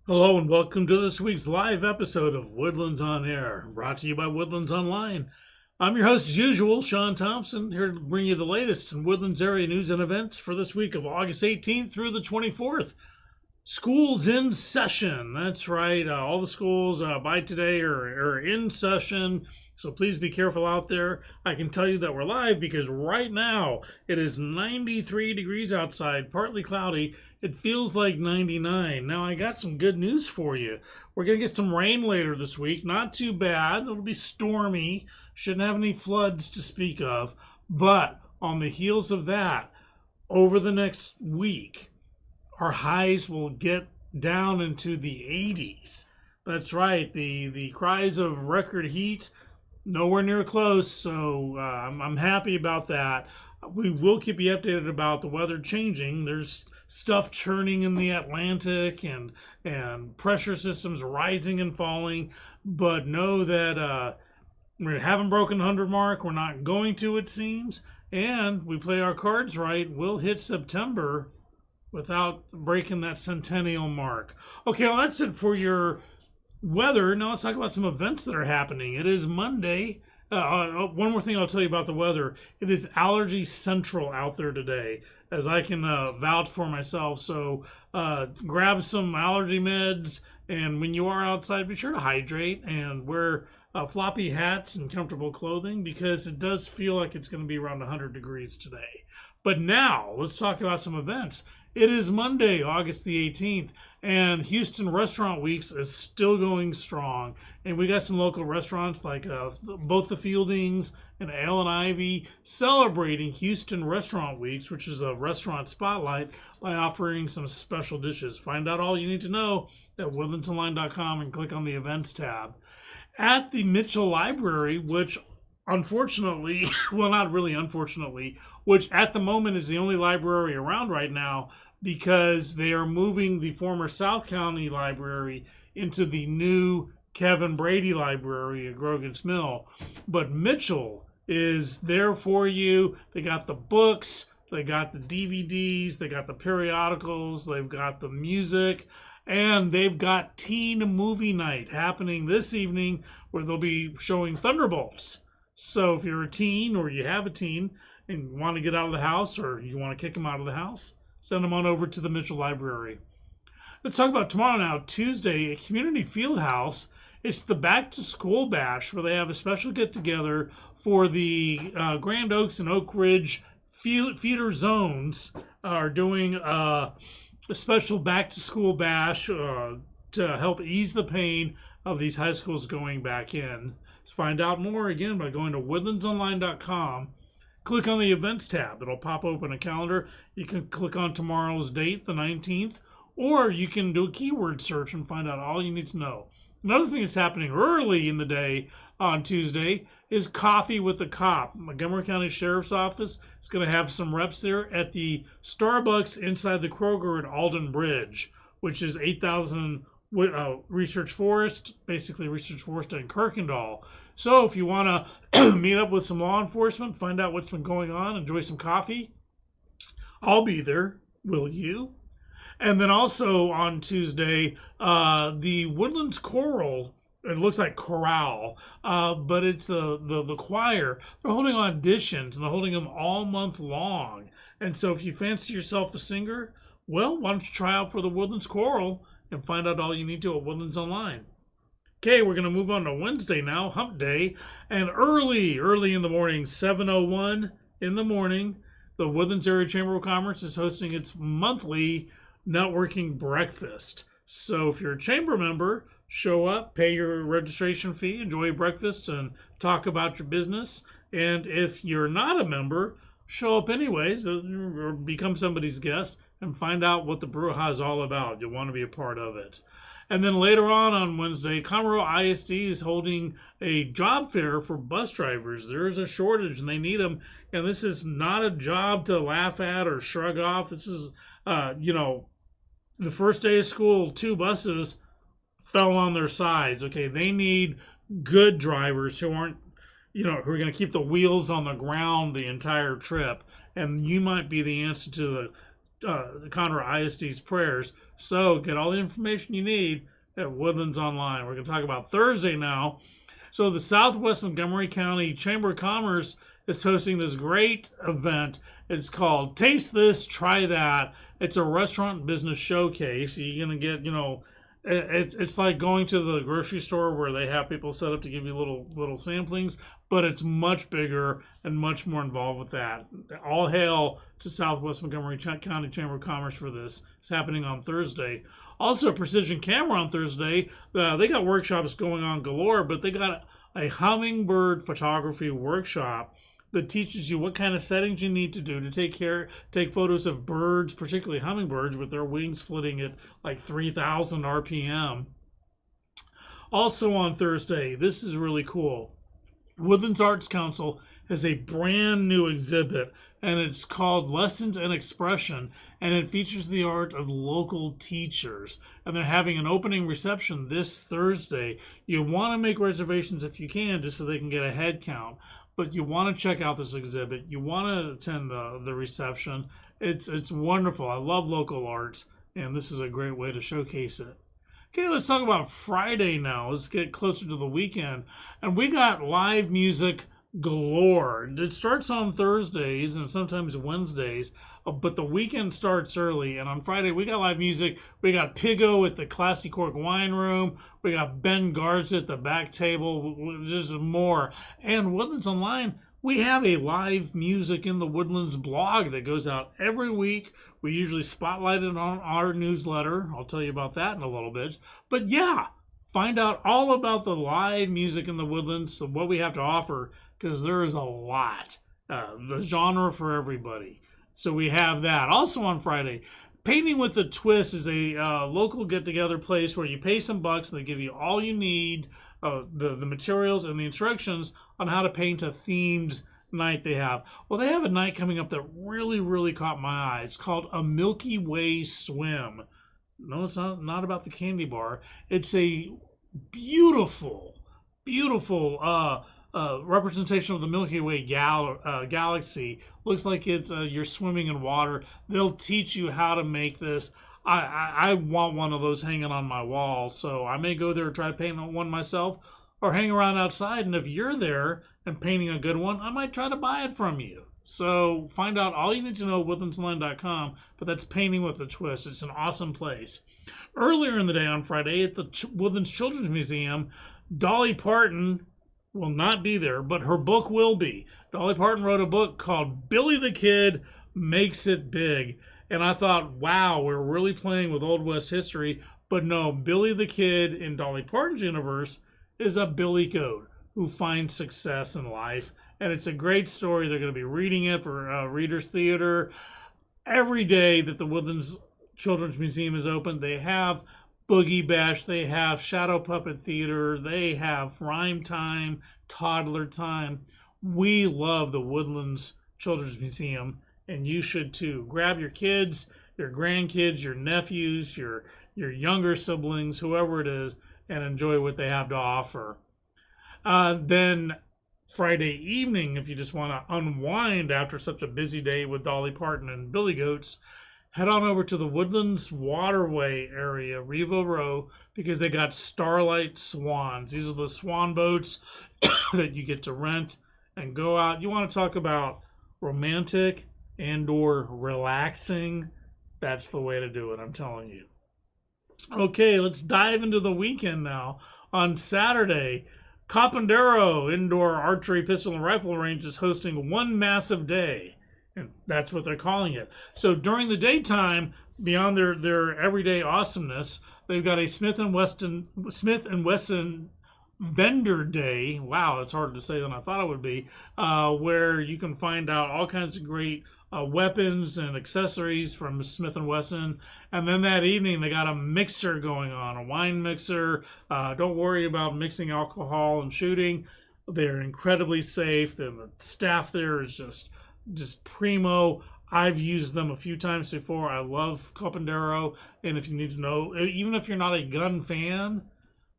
Hello and welcome to this week's live episode of Woodlands on Air, brought to you by Woodlands Online. I'm your host as usual, Sean Thompson, here to bring you the latest in Woodlands area news and events for this week of August 18th through the 24th. School's in session. That's right. All the schools by today are in session. So please be careful out there. I can tell you that we're live because right now it is 93 degrees outside, partly cloudy. It feels like 99. Now I got some good news for you. We're going to get some rain later this week. Not too bad. It'll be stormy. Shouldn't have any floods to speak of. But on the heels of that, over the next week, our highs will get down into the 80s. That's right. The cries of record heat, nowhere near close. So I'm happy about that. We will keep you updated about the weather changing. There's stuff churning in the Atlantic and pressure systems rising and falling. But know that we haven't broken the 100 mark. We're not going to, it seems. And we play our cards right. We'll hit September without breaking that centennial mark. Okay, well, that's it for your weather. Now let's talk about some events that are happening. It is Monday. One more thing I'll tell you about the weather. It is allergy central out there today, as I can vouch for myself. So grab some allergy meds, and when you are outside, be sure to hydrate and wear floppy hats and comfortable clothing, because it does feel like it's going to be around 100 degrees today. But now, let's talk about some events. It is Monday, August the 18th, and Houston Restaurant Weeks is still going strong. And we got some local restaurants like both the Fieldings and Ale and Ivy celebrating Houston Restaurant Weeks, which is a restaurant spotlight, by offering some special dishes. Find out all you need to know at WoodlandsOnline.com and click on the Events tab. At the Mitchell Library, which unfortunately, well, not really unfortunately, which at the moment is the only library around right now, because they are moving the former South County Library into the new Kevin Brady Library at Grogan's Mill. But Mitchell is there for you. They got the books, they got the DVDs, they got the periodicals, they've got the music, and they've got teen movie night happening this evening where they'll be showing Thunderbolts. So if you're a teen or you have a teen and you want to get out of the house, or you want to kick them out of the house, send them on over to the Mitchell Library. Let's talk about tomorrow now, Tuesday, at Community Fieldhouse. It's the Back to School Bash, where they have a special get-together for the Grand Oaks and Oak Ridge feeder zones. Are doing a special Back to School Bash to help ease the pain of these high schools going back in. Let's find out more, again, by going to WoodlandsOnline.com. Click on the Events tab. It'll pop open a calendar. You can click on tomorrow's date, the 19th, or you can do a keyword search and find out all you need to know. Another thing that's happening early in the day on Tuesday is Coffee with a Cop. Montgomery County Sheriff's Office is going to have some reps there at the Starbucks inside the Kroger at Alden Bridge, which is 8,000 Research Forest, basically Research Forest in Kirkendall. So if you want to meet up with some law enforcement, find out what's been going on, enjoy some coffee, I'll be there. Will you? And then also on Tuesday, the Woodlands Choral, it looks like chorale, but it's the choir. They're holding auditions, and they're holding them all month long. And so if you fancy yourself a singer, well, why don't you try out for the Woodlands Choral and find out all you need to at Woodlands Online. Okay, we're going to move on to Wednesday now, Hump Day. And early in the morning, 7:01 in the morning, the Woodlands Area Chamber of Commerce is hosting its monthly networking breakfast. So if you're a chamber member, show up, pay your registration fee, enjoy breakfast, and talk about your business. And if you're not a member, show up anyways, or become somebody's guest, and find out what the Brouhaha is all about. You'll want to be a part of it. And then later on Wednesday, Conroe ISD is holding a job fair for bus drivers. There is a shortage and they need them. And this is not a job to laugh at or shrug off. This is, the first day of school, 2 buses fell on their sides. Okay, they need good drivers who aren't, who are going to keep the wheels on the ground the entire trip. And you might be the answer to Conroe ISD's prayers. So get all the information you need at Woodlands Online. We're going to talk about Thursday now. So the Southwest Montgomery County Chamber of Commerce is hosting this great event. It's called Taste This, Try That. It's a restaurant business showcase. You're going to get, it's like going to the grocery store where they have people set up to give you little samplings, but it's much bigger and much more involved with that. All hail to Southwest Montgomery County Chamber of Commerce for this. It's happening on Thursday. Also, Precision Camera on Thursday. They got workshops going on galore, but they got a hummingbird photography workshop that teaches you what kind of settings you need to do to take photos of birds, particularly hummingbirds, with their wings flitting at like 3,000 RPM. Also on Thursday, this is really cool. Woodlands Arts Council has a brand new exhibit, and it's called Lessons in Expression, and it features the art of local teachers. And they're having an opening reception this Thursday. You want to make reservations if you can, just so they can get a head count. But you want to check out this exhibit. You want to attend the reception. It's wonderful. I love local arts, and this is a great way to showcase it. Okay, let's talk about Friday now. Let's get closer to the weekend. And we got live music galore. It starts on Thursdays and sometimes Wednesdays, but the weekend starts early. And on Friday, we got live music. We got Pigo at the Classy Cork Wine Room. We got Ben Garza at the back table. There's more. And Woodlands Online, we have a live music in the Woodlands blog that goes out every week. We usually spotlight it on our newsletter. I'll tell you about that in a little bit. But yeah, find out all about the live music in the Woodlands, what we have to offer, because there is a lot. The genre for everybody. So we have that. Also on Friday, Painting with a Twist is a local get-together place where you pay some bucks and they give you all you need, the materials and the instructions on how to paint a themed night they have. Well, they have a night coming up that really, really caught my eye. It's called A Milky Way Swim. No, it's not about the candy bar. It's a beautiful representation of the Milky Way galaxy. Looks like it's you're swimming in water. They'll teach you how to make this. I want one of those hanging on my wall, so I may go there and try to paint one myself, or hang around outside. And if you're there and painting a good one, I might try to buy it from you. So find out all you need to know at woodlandsonline.com, but that's Painting with a Twist. It's an awesome place. Earlier in the day on Friday at the Woodlands Children's Museum, Dolly Parton will not be there, but her book will be. Dolly Parton wrote a book called Billy the Kid Makes It Big. And I thought, wow, we're really playing with Old West history. But no, Billy the Kid in Dolly Parton's universe is a billy goat who finds success in life. And it's a great story. They're going to be reading it for Reader's Theater. Every day that the Woodlands Children's Museum is open, they have Boogie Bash, they have Shadow Puppet Theater, they have Rhyme Time, Toddler Time. We love the Woodlands Children's Museum, and you should too. Grab your kids, your grandkids, your nephews, your younger siblings, whoever it is, and enjoy what they have to offer. Then Friday evening, if you just want to unwind after such a busy day with Dolly Parton and Billy Goats, head on over to the Woodlands Waterway area, Revo Row, because they got Starlight Swans. These are the swan boats that you get to rent and go out. You want to talk about romantic and or relaxing? That's the way to do it, I'm telling you. Okay, let's dive into the weekend now. On Saturday, Copandero Indoor Archery Pistol and Rifle Range is hosting One Massive Day. And that's what they're calling it. So during the daytime, beyond their everyday awesomeness, they've got a Smith and Wesson Vendor Day. Wow, that's harder to say than I thought it would be. Where you can find out all kinds of great weapons and accessories from Smith and Wesson. And then that evening, they got a mixer going on, a wine mixer. Don't worry about mixing alcohol and shooting. They're incredibly safe. The staff there is just primo. I've used them a few times before. I love Copandero, and if you need to know, even if you're not a gun fan,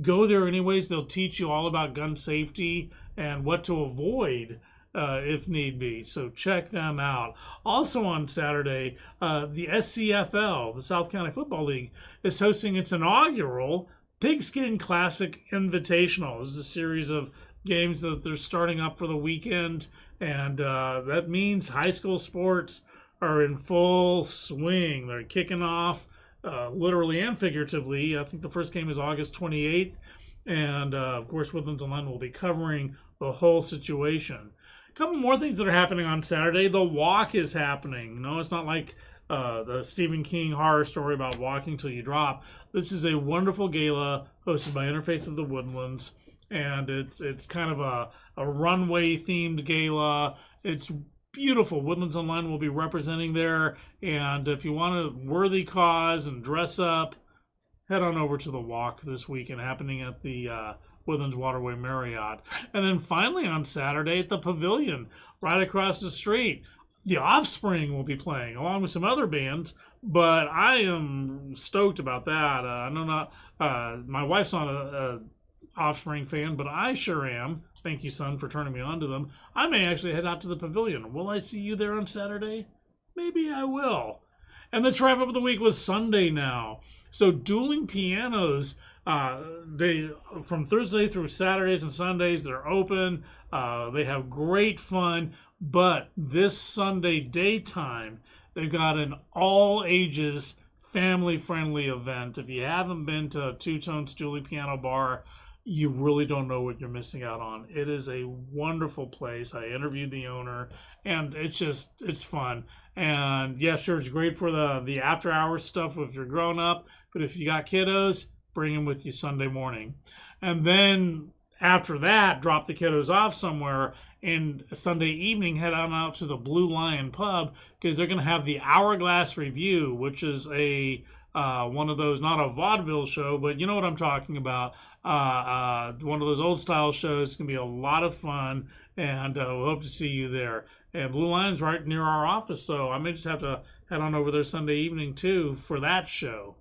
go there anyways. They'll teach you all about gun safety and what to avoid if need be. So check them out. Also on Saturday, the SCFL, the South County Football League, is hosting its inaugural Pigskin Classic Invitational. This is a series of games that they're starting up for the weekend, and that means high school sports are in full swing. They're kicking off literally and figuratively. I think the first game is August 28th, and of course Woodlands Online will be covering the whole situation. A couple more things that are happening on Saturday. The walk is happening. No, it's not like the Stephen King horror story about walking till you drop. This is a wonderful gala hosted by Interfaith of the Woodlands, and it's kind of a runway themed gala. It's beautiful. Woodlands Online will be representing there, and if you want a worthy cause and dress up, head on over to the walk this weekend, happening at the Woodlands Waterway Marriott. And then finally on Saturday at the Pavilion, right across the street, The Offspring will be playing, along with some other bands, but I am stoked about that. I know not, my wife's not a Offspring fan, but I sure am. Thank you, son, for turning me on to them. I may actually head out to the Pavilion. Will I see you there on Saturday? Maybe I will. And let's wrap up the week with Sunday now. So Dueling Pianos, they from Thursday through Saturdays and Sundays, they're open. They have great fun. But this Sunday daytime, they've got an all-ages, family-friendly event. If you haven't been to Two Tones Dueling Piano Bar, you really don't know what you're missing out on. It is a wonderful place. I interviewed the owner, and it's fun. And yeah, sure, it's great for the after-hours stuff if you're grown up, but if you got kiddos, bring them with you Sunday morning. And then after that, drop the kiddos off somewhere, and Sunday evening, head on out to the Blue Lion Pub, because they're going to have the Hourglass Review, which is a one of those, not a vaudeville show, but you know what I'm talking about. One of those old style shows. It's going to be a lot of fun, and we hope to see you there. And Blue Lion's right near our office, so I may just have to head on over there Sunday evening too for that show.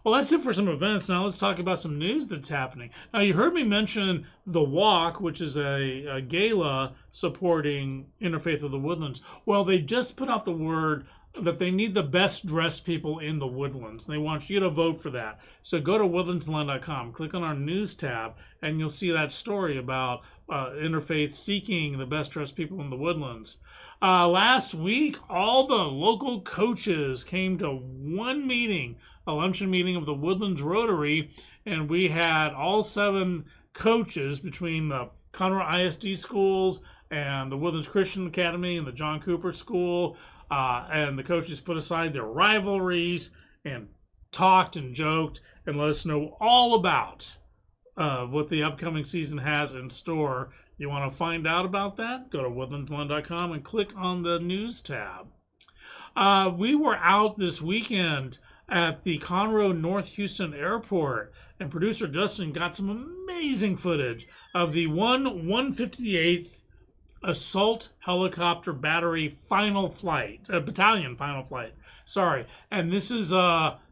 Well, that's it for some events. Now let's talk about some news that's happening. Now, you heard me mention The Walk, which is a gala supporting Interfaith of the Woodlands. Well, they just put out the word that they need the best dressed people in the Woodlands. They want you to vote for that. So go to WoodlandsOnAir.com, click on our news tab, and you'll see that story about Interfaith seeking the best dressed people in the Woodlands. Last week, all the local coaches came to one meeting, a luncheon meeting of the Woodlands Rotary, and we had all 7 coaches between the Conroe ISD schools and the Woodlands Christian Academy and the John Cooper School, and the coaches put aside their rivalries and talked and joked and let us know all about what the upcoming season has in store. You want to find out about that? Go to WoodlandsOnAir.com and click on the news tab. We were out this weekend at the Conroe North Houston Airport, and producer Justin got some amazing footage of the 158th Assault Helicopter Battalion final flight. Sorry. And this is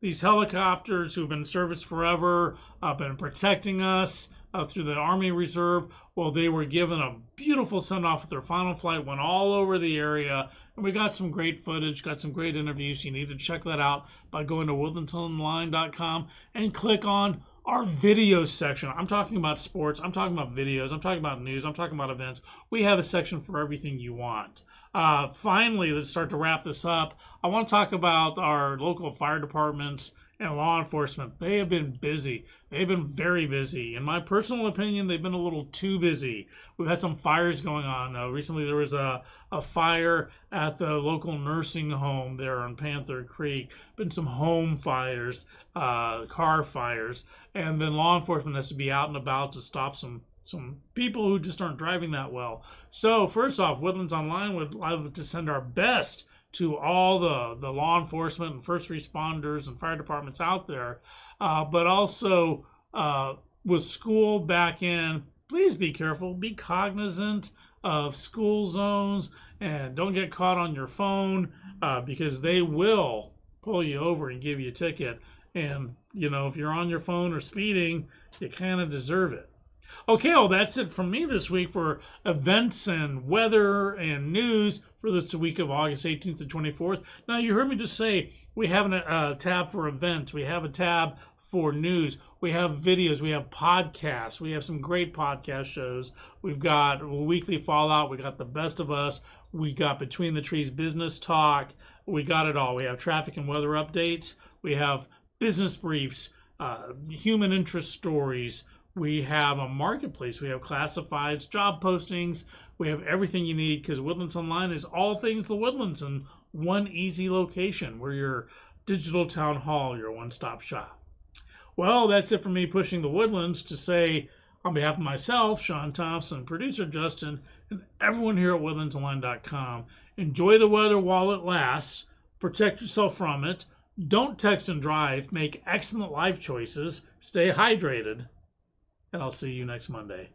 these helicopters who've been in service forever, been protecting us through the Army Reserve. Well, they were given a beautiful send-off with their final flight, went all over the area, and we got some great footage, got some great interviews. You need to check that out by going to WoodlandsOnline.com and click on our video section. I'm talking about sports, I'm talking about videos, I'm talking about news, I'm talking about events. We have a section for everything you want. Finally, let's start to wrap this up. I want to talk about our local fire departments and law enforcement. They have been busy. They've been very busy. In my personal opinion, they've been a little too busy. We've had some fires going on. Recently, there was a fire at the local nursing home there on Panther Creek. Been some home fires, car fires, and then law enforcement has to be out and about to stop some people who just aren't driving that well. So first off, Woodlands Online would love to send our best to all the law enforcement and first responders and fire departments out there. But also with school back in, please be careful, be cognizant of school zones, and don't get caught on your phone because they will pull you over and give you a ticket. And, you know, if you're on your phone or speeding, you kind of deserve it. Okay, well, that's it from me this week for events and weather and news for this week of August 18th to 24th. Now, you heard me just say we have a tab for events. We have a tab for news. We have videos. We have podcasts. We have some great podcast shows. We've got Weekly Fallout. We got The Best of Us. We got Between the Trees Business Talk. We got it all. We have traffic and weather updates. We have business briefs, human interest stories. We have a marketplace. We have classifieds, job postings. We have everything you need because Woodlands Online is all things the Woodlands in one easy location. We're your digital town hall, your one-stop shop. Well, that's it for me pushing the Woodlands to say, on behalf of myself, Sean Thompson, producer Justin, and everyone here at WoodlandsOnline.com, enjoy the weather while it lasts. Protect yourself from it. Don't text and drive. Make excellent life choices. Stay hydrated. And I'll see you next Monday.